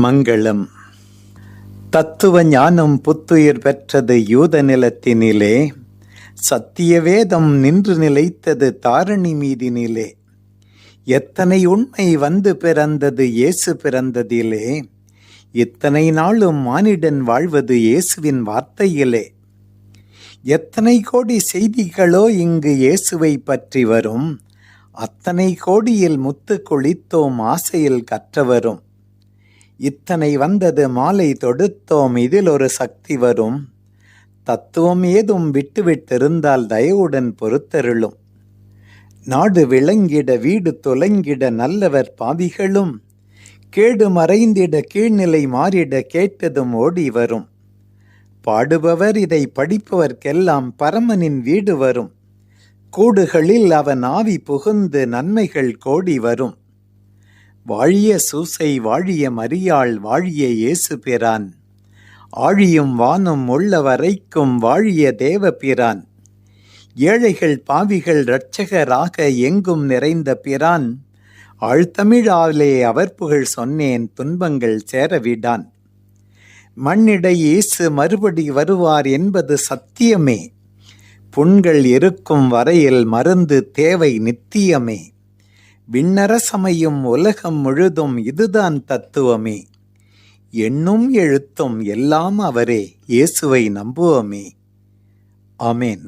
மங்களம். தத்துவ ஞானம் புத்துயிர் பெற்றது யூத நிலத்தினிலே, சத்திய வேதம் நின்று நிலைத்தது தாரணி மீதினிலே. எத்தனை உண்மை வந்து பிறந்தது இயேசு பிறந்ததிலே, இத்தனை நாளும் மானிடன் வாழ்வது இயேசுவின் வார்த்தையிலே. எத்தனை கோடி செய்திகளோ இங்கு இயேசுவை பற்றி வரும், அத்தனை கோடியில் முத்து குளித்தோம் ஆசையில் கற்றவரும். இத்தனை வந்தது மாலை தொடுத்தோம் இதில் ஒரு சக்தி வரும், தத்துவம் ஏதும் விட்டுவிட்டிருந்தால் தயவுடன் பொறுத்தருளும். நாடு விளங்கிட வீடு தொலைங்கிட நல்லவர் பாவிகளும், கேடு மறைந்திட கீழ்நிலை மாறிட கேட்டதும் ஓடி வரும். பாடுபவர் இதை படிப்பவர்க்கெல்லாம் பரமனின் வீடு வரும், கூடுகளில் அவன் ஆவி புகுந்து நன்மைகள் கோடி வரும். வாழிய சூசை வாழிய மரியாள் வாழிய இயேசு பிரான், ஆழியும் வானும் உள்ள வரைக்கும் வாழிய தேவ பிரான். ஏழைகள் பாவிகள் இரட்சகராக எங்கும் நிறைந்த பிரான், ஆழ்தமிழாலே அவர் புகழ் சொன்னேன் துன்பங்கள் சேரவிடான். மண்ணிடை இயேசு மறுபடி வருவார் என்பது சத்தியமே, புண்கள் இருக்கும் வரையில் மருந்து தேவை நித்தியமே. விண்ணரசமையும் உலகம் முழுதும் இதுதான் தத்துவமே, எண்ணும் எழுத்தும் எல்லாம் அவரே, இயேசுவை நம்புவோமே. ஆமேன்.